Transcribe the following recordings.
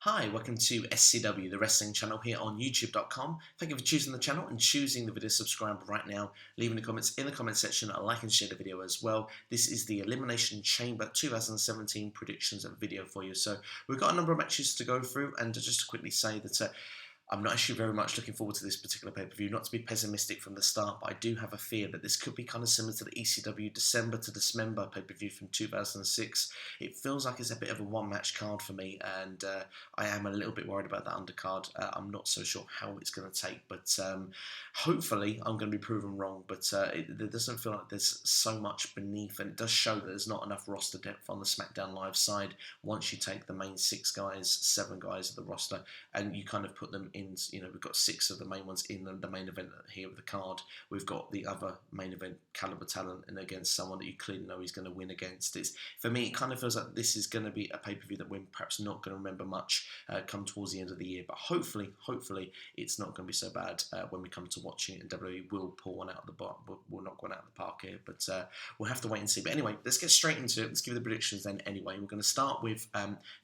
Hi, welcome to SCW, the wrestling channel here on YouTube.com. Thank you for choosing the channel and choosing the video. Subscribe right now. Leaving the comments in the comment section, like and share the video as well. This is the Elimination Chamber 2017 predictions video for you. So we've got a number of matches to go through, and just to quickly say that I'm not actually very much looking forward to this particular pay-per-view. Not to be pessimistic from the start, but I do have a fear that this could be kind of similar to the ECW December to Dismember pay-per-view from 2006. It feels like it's a bit of a one-match card for me, and I am a little bit worried about that undercard. I'm not so sure how it's going to take, but hopefully I'm going to be proven wrong. But it doesn't feel like there's so much beneath, and it does show that there's not enough roster depth on the SmackDown Live side once you take the main 6 guys, 7 guys of the roster, and you kind of put them in. We've got 6 of the main ones in the main event here with the card. We've got the other main event caliber talent, and against someone that you clearly know he's going to win against. For me, it kind of feels like this is going to be a pay-per-view that we're perhaps not going to remember much come towards the end of the year. But hopefully, it's not going to be so bad when we come to watching it, and WWE will pull one out of the park. We'll knock one out of the park here, but we'll have to wait and see. But anyway, let's get straight into it. Let's give the predictions then. Anyway, we're going to start with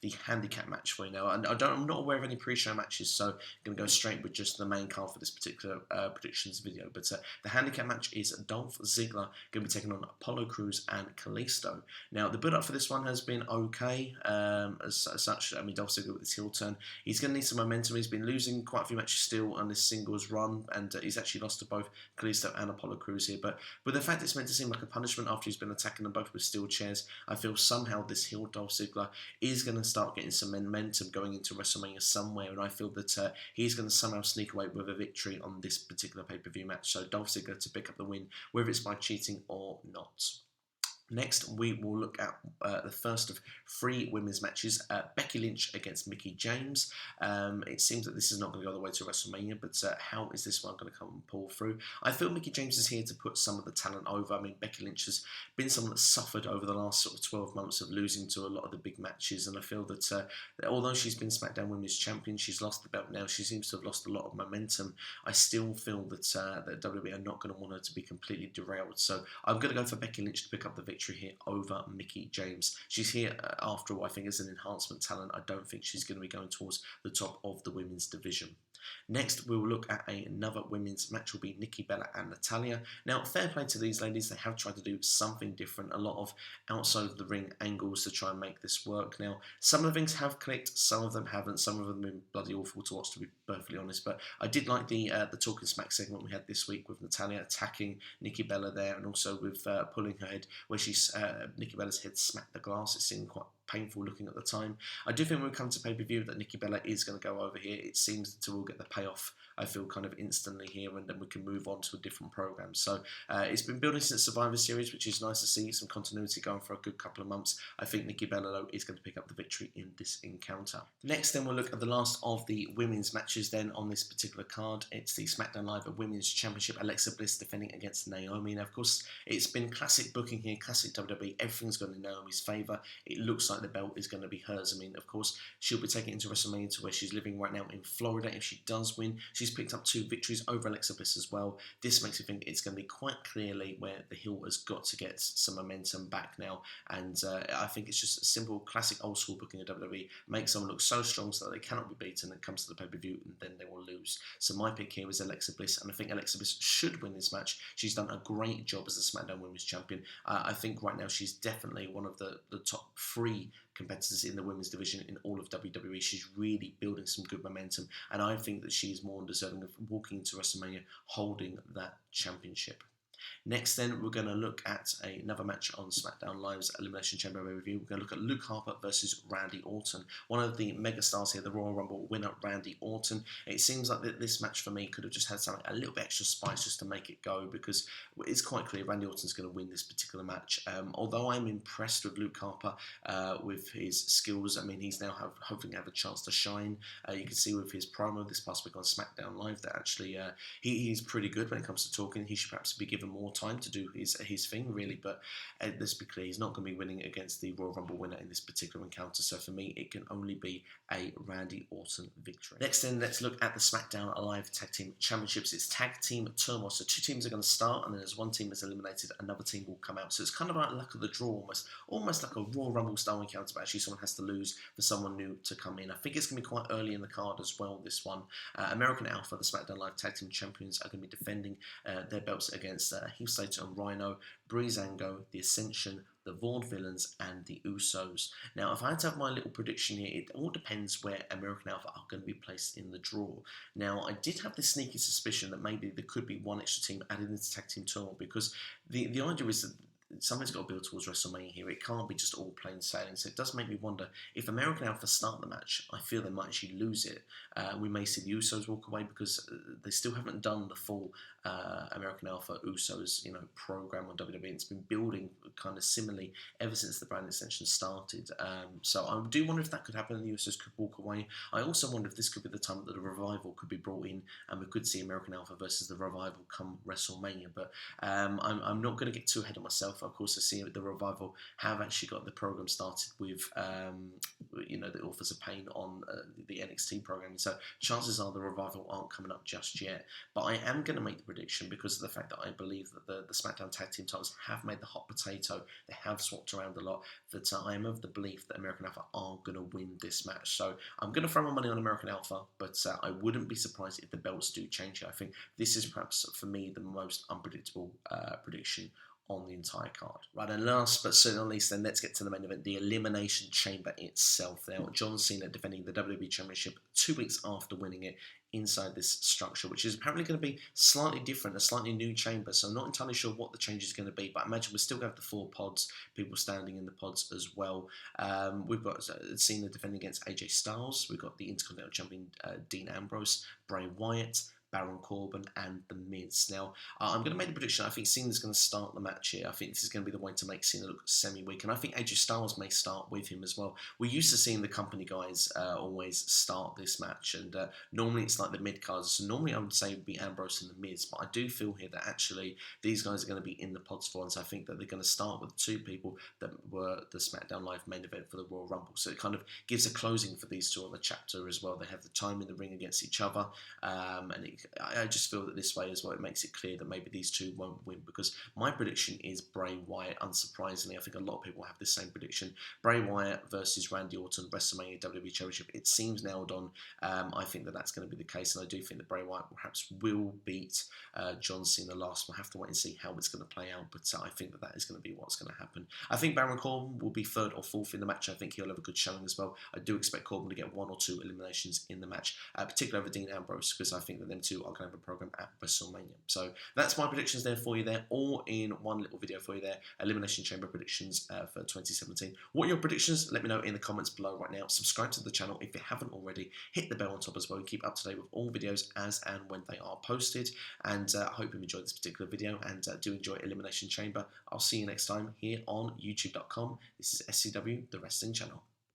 the handicap match for you now. And I'm not aware of any pre-show matches, so I'm going to go straight with just the main card for this particular predictions video. But the handicap match is Dolph Ziggler going to be taking on Apollo Crews and Kalisto. Now, the build-up for this one has been okay as such. I mean, Dolph Ziggler with his heel turn, he's going to need some momentum. He's been losing quite a few matches still on this singles run, and he's actually lost to both Kalisto and Apollo Crews here. But with the fact it's meant to seem like a punishment after he's been attacking them both with steel chairs, I feel somehow this heel Dolph Ziggler is going to start getting some momentum going into WrestleMania somewhere, and I feel that he's going to somehow sneak away with a victory on this particular pay-per-view match. So Dolph Ziggler to pick up the win, whether it's by cheating or not. Next, we will look at the first of 3 women's matches. Becky Lynch against Mickie James. It seems that this is not going to go all the way to WrestleMania, but how is this one going to come and pull through? I feel Mickie James is here to put some of the talent over. I mean, Becky Lynch has been someone that's suffered over the last sort of 12 months of losing to a lot of the big matches, and I feel that although she's been SmackDown Women's Champion, she's lost the belt now. She seems to have lost a lot of momentum. I still feel that that WWE are not going to want her to be completely derailed. So I'm going to go for Becky Lynch to pick up the victory here over Mickie James. She's here after all, I think, as an enhancement talent. I don't think she's going to be going towards the top of the women's division. Next, we will look at another women's match. Will be Nikki Bella and Natalya. Now, fair play to these ladies. They have tried to do something different, a lot of outside of the ring angles to try and make this work. Now, some of the things have clicked, some of them haven't. Some of them have been bloody awful to watch, to be perfectly honest. But I did like the Talking Smack segment we had this week with Natalya attacking Nikki Bella there, and also with pulling her head, where she's Nikki Bella's head smacked the glass. It seemed quite painful looking at the time. I do think when we come to pay-per-view that Nikki Bella is going to go over here. It seems to all get the payoff, I feel, kind of instantly here, and then we can move on to a different program. So it's been building since Survivor Series, which is nice to see, some continuity going for a good couple of months. I think Nikki Bella, though, is going to pick up the victory in this encounter. Next, then, we'll look at the last of the women's matches then on this particular card. It's the SmackDown Live Women's Championship. Alexa Bliss defending against Naomi. Now, of course, it's been classic booking here, classic WWE. Everything's gone in Naomi's favour. It looks like the belt is going to be hers. I mean, of course, she'll be taking it into WrestleMania, to where she's living right now in Florida. If she does win, she's picked up 2 victories over Alexa Bliss as well. This makes me think it's going to be quite clearly where the heel has got to get some momentum back now, and I think it's just a simple, classic, old school booking of WWE. Make someone look so strong so that they cannot be beaten, and it comes to the pay-per-view, and then they will lose. So my pick here is Alexa Bliss, and I think Alexa Bliss should win this match. She's done a great job as the SmackDown Women's Champion. I think right now she's definitely one of the top 3 competitors in the women's division in all of WWE. She's really building some good momentum, and I think that she's more deserving of walking into WrestleMania holding that championship. Next, then, we're going to look at another match on SmackDown Live's Elimination Chamber review. We're going to look at Luke Harper versus Randy Orton. One of the megastars here, the Royal Rumble winner, Randy Orton. It seems like this match for me could have just had something, a little bit extra spice just to make it go, because it's quite clear Randy Orton's going to win this particular match. Although I'm impressed with Luke Harper with his skills, I mean, he's now hoping to have a chance to shine. You can see with his promo this past week on SmackDown Live that actually he's pretty good when it comes to talking. He should perhaps be given even more time to do his thing, really. But let's be clear, he's not going to be winning against the Royal Rumble winner in this particular encounter. So for me, it can only be a Randy Orton victory. Next then, let's look at the SmackDown Live Tag Team Championships. It's Tag Team Turmoil. So 2 teams are going to start, and then as one team is eliminated, another team will come out. So it's kind of like luck of the draw, almost like a Royal Rumble style encounter, but actually someone has to lose for someone new to come in. I think it's going to be quite early in the card as well, this one. American Alpha, the SmackDown Live Tag Team Champions, are going to be defending their belts against Heath Slater and Rhino, Breezango, The Ascension, the Vaudevillains, and the Usos. Now, if I had to have my little prediction here, it all depends where American Alpha are going to be placed in the draw. Now, I did have this sneaky suspicion that maybe there could be one extra team added into Tag Team Turmoil, because the idea is that something's got to build towards WrestleMania here. It can't be just all plain sailing. So it does make me wonder, if American Alpha start the match, I feel they might actually lose it. We may see the Usos walk away, because they still haven't done the full American Alpha Usos, program on WWE. It's been building kind of similarly ever since the brand extension started. So I do wonder if that could happen and the Usos could walk away. I also wonder if this could be the time that the Revival could be brought in, and we could see American Alpha versus the Revival come WrestleMania. But I'm not going to get too ahead of myself. Of course, I see the Revival have actually got the program started with, the Authors of Pain on the NXT programming. So chances are the Revival aren't coming up just yet. But I am going to make the prediction, because of the fact that I believe that the SmackDown Tag Team titles have made the hot potato. They have swapped around a lot. That I am of the belief that American Alpha are going to win this match. So I'm going to throw my money on American Alpha, but I wouldn't be surprised if the belts do change here. I think this is perhaps, for me, the most unpredictable prediction on the entire card. Right, and last but certainly not least, then let's get to the main event, the Elimination Chamber itself. Now, John Cena defending the WWE Championship 2 weeks after winning it inside this structure, which is apparently going to be slightly different, a slightly new chamber. So I'm not entirely sure what the change is going to be, but I imagine we're still going to have the 4 pods, people standing in the pods as well. We've got Cena defending against AJ Styles. We've got the Intercontinental Champion Dean Ambrose, Bray Wyatt, Baron Corbin, and The Miz. Now, I'm going to make the prediction. I think Cena's going to start the match here. I think this is going to be the way to make Cena look semi-weak, and I think AJ Styles may start with him as well. We're used to seeing the company guys always start this match, and normally it's like the mid-cards. So normally I would say it would be Ambrose and The Miz, but I do feel here that actually these guys are going to be in the pods for, and so I think that they're going to start with 2 people that were the SmackDown Live main event for the Royal Rumble. So it kind of gives a closing for these 2 on the chapter as well. They have the time in the ring against each other, and I just feel that this way as well, it makes it clear that maybe these 2 won't win, because my prediction is Bray Wyatt. Unsurprisingly, I think a lot of people have the same prediction. Bray Wyatt versus Randy Orton, WrestleMania WWE Championship. It seems nailed on. I think that that's going to be the case, and I do think that Bray Wyatt perhaps will beat John Cena last. We'll have to wait and see how it's going to play out, but I think that is going to be what's going to happen. I think Baron Corbin will be 3rd or 4th in the match. I think he'll have a good showing as well. I do expect Corbin to get 1 or 2 eliminations in the match, particularly over Dean Ambrose, because I think that them 2 are going to have a program at WrestleMania. So that's my predictions there for you there, all in one little video for you there. Elimination Chamber predictions for 2017. What are your predictions? Let me know in the comments below right now. Subscribe to the channel if you haven't already. Hit the bell on top as well. Keep up to date with all videos as and when they are posted. And I hope you've enjoyed this particular video, and do enjoy Elimination Chamber. I'll see you next time here on YouTube.com. This is SCW, the Wrestling Channel.